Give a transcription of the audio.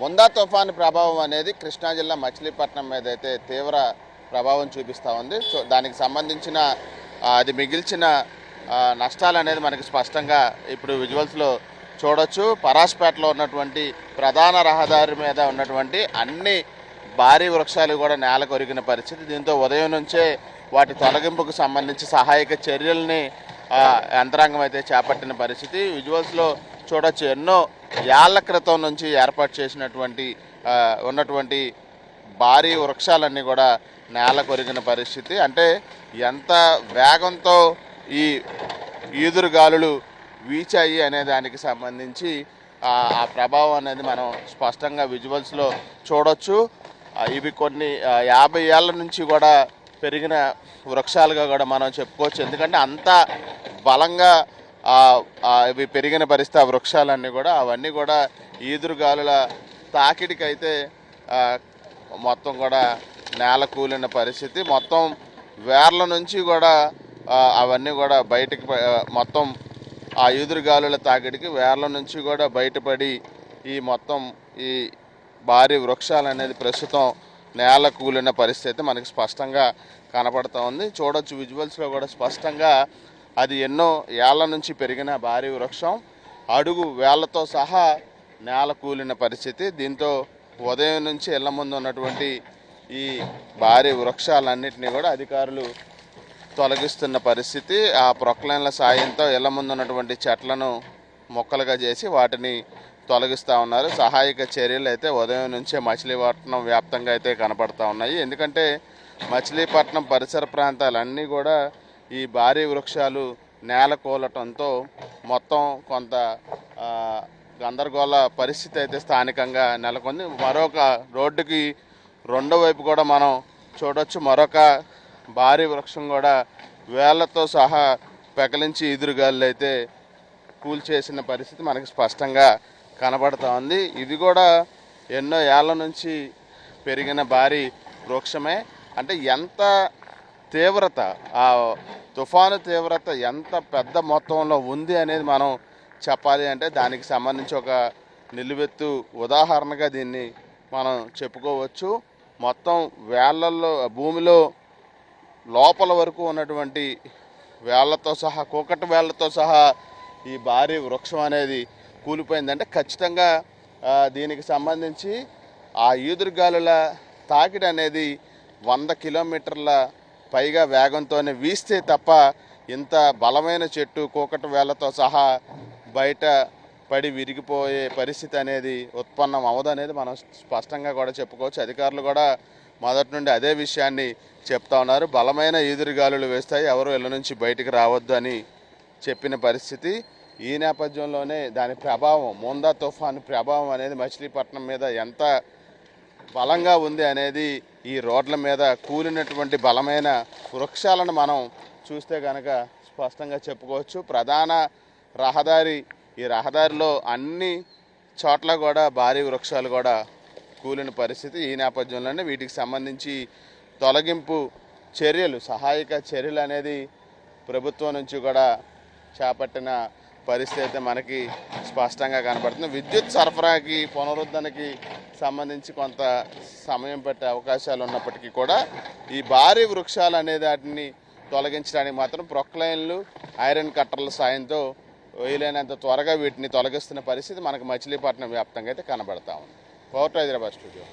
ముందా తుఫాను ప్రభావం అనేది కృష్ణా జిల్లా మచిలీపట్నం మీద అయితే తీవ్ర ప్రభావం చూపిస్తూ ఉంది. సో దానికి సంబంధించిన అది మిగిల్చిన నష్టాలు అనేది మనకి స్పష్టంగా ఇప్పుడు విజువల్స్లో చూడొచ్చు. పరాస్పేటలో ఉన్నటువంటి ప్రధాన రహదారి మీద ఉన్నటువంటి అన్ని భారీ వృక్షాలు కూడా నేల కొరిగిన పరిస్థితి. దీంతో ఉదయం నుంచే వాటి తొలగింపుకు సంబంధించి సహాయక చర్యల్ని యంత్రాంగం అయితే చేపట్టిన పరిస్థితి విజువల్స్లో చూడొచ్చు. ఎన్నో ఏళ్ల క్రితం నుంచి ఏర్పాటు చేసినటువంటి ఉన్నటువంటి భారీ వృక్షాలన్నీ కూడా నేల కొరిగిన పరిస్థితి. అంటే ఎంత వేగంతో ఈ ఈదురు గాలులు వీచాయి అనే దానికి సంబంధించి ఆ ప్రభావం అనేది మనం స్పష్టంగా విజువల్స్లో చూడొచ్చు. ఇవి కొన్ని 50 ఏళ్ల నుంచి కూడా పెరిగిన వృక్షాలుగా కూడా మనం చెప్పుకోవచ్చు. ఎందుకంటే అంత బలంగా ఇవి పెరిగిన పరిస్థితి. ఆ వృక్షాలన్నీ కూడా అవన్నీ కూడా ఈదురుగాలుల తాకిడికి అయితే మొత్తం కూడా నేల కూలిన పరిస్థితి. మొత్తం వేర్ల నుంచి కూడా అవన్నీ కూడా బయటికి మొత్తం ఆ ఈదురుగాలుల తాకిడికి వేర్ల నుంచి కూడా బయటపడి ఈ మొత్తం ఈ భారీ వృక్షాలు అనేది ప్రస్తుతం నేల కూలిన పరిస్థితి మనకి స్పష్టంగా కనపడుతూ ఉంది. చూడొచ్చు విజువల్స్లో కూడా స్పష్టంగా అది ఎన్నో ఏళ్ల నుంచి పెరిగిన భారీ వృక్షం అడుగు వేళ్లతో సహా నేల కూలిన పరిస్థితి. దీంతో ఉదయం నుంచి ఇళ్ల ముందు ఉన్నటువంటి ఈ భారీ వృక్షాలన్నింటినీ కూడా అధికారులు తొలగిస్తున్న పరిస్థితి. ఆ ప్రొక్లైన్ల సాయంతో ఇళ్ల ముందు ఉన్నటువంటి చెట్లను మొక్కలుగా చేసి వాటిని తొలగిస్తూ ఉన్నారు. సహాయక చర్యలు అయితే ఉదయం నుంచే మచిలీపట్నం వ్యాప్తంగా అయితే కనపడతా ఉన్నాయి. ఎందుకంటే మచిలీపట్నం పరిసర ప్రాంతాలన్నీ కూడా ఈ భారీ వృక్షాలు నేల కూలటంతో మొత్తం కొంత గందరగోళ పరిస్థితి అయితే స్థానికంగా నెలకొంది. మరొక రోడ్డుకి రెండో వైపు కూడా మనం చూడొచ్చు. మరొక భారీ వృక్షం కూడా వేళ్లతో సహా పెకలించి ఎదురుగాళ్ళు అయితే కూల్చేసిన పరిస్థితి మనకి స్పష్టంగా కనబడుతూ ఉంది. ఇది కూడా ఎన్నో ఏళ్ల నుంచి పెరిగిన భారీ వృక్షమే. అంటే ఎంత తీవ్రత, ఆ తుఫాను తీవ్రత ఎంత పెద్ద మొత్తంలో ఉంది అనేది మనం చెప్పాలి అంటే దానికి సంబంధించి ఒక నిలువెత్తు ఉదాహరణగా దీన్ని మనం చెప్పుకోవచ్చు. మొత్తం వేళ్లలో భూమిలో లోపల వరకు ఉన్నటువంటి వేళ్లతో సహా కూకటి వేళ్లతో సహా ఈ భారీ వృక్షం అనేది కూలిపోయిందంటే ఖచ్చితంగా దీనికి సంబంధించి ఆ ఈదురుగాలుల తాకిడి అనేది 100 కిలోమీటర్ల పైగా వేగంతోనే వీస్తే తప్ప ఇంత బలమైన చెట్టు కూకటి వేళ్లతో సహా బయట పడి విరిగిపోయే పరిస్థితి అనేది ఉత్పన్నం అవ్వదనేది మనం స్పష్టంగా కూడా చెప్పుకోవచ్చు. అధికారులు కూడా మొదటి నుండి అదే విషయాన్ని చెప్తా ఉన్నారు. బలమైన ఈదురుగాలులు వేస్తాయి, ఎవరు ఇళ్ళ నుంచి బయటికి రావద్దు అని చెప్పిన పరిస్థితి. ఈ నేపథ్యంలోనే దాని ప్రభావం, ముందా తుఫాను ప్రభావం అనేది మచిలీపట్నం మీద ఎంత బలంగా ఉంది అనేది ఈ రోడ్ల మీద కూలినటువంటి బలమైన వృక్షాలను మనం చూస్తే కనుక స్పష్టంగా చెప్పుకోవచ్చు. ప్రధాన రహదారి, ఈ రహదారిలో అన్ని చోట్ల కూడా భారీ వృక్షాలు కూడా కూలిన పరిస్థితి. ఈ నేపథ్యంలోనే వీటికి సంబంధించి తొలగింపు చర్యలు, సహాయక చర్యలు అనేది ప్రభుత్వం నుంచి కూడా చేపట్టిన పరిస్థితి అయితే మనకి స్పష్టంగా కనబడుతుంది. విద్యుత్ సరఫరాకి పునరుద్ధరణకి సంబంధించి కొంత సమయం పట్టే అవకాశాలు ఉన్నప్పటికీ కూడా ఈ భారీ వృక్షాలు అనే వాటిని తొలగించడానికి మాత్రం ప్రొక్లైన్లు, ఐరన్ కట్టర్ల సాయంతో వీలైనంత త్వరగా వీటిని తొలగిస్తున్న పరిస్థితి మనకు మచిలీపట్నం వ్యాప్తంగా అయితే కనబడతా ఉంది. Power Hyderabad studio.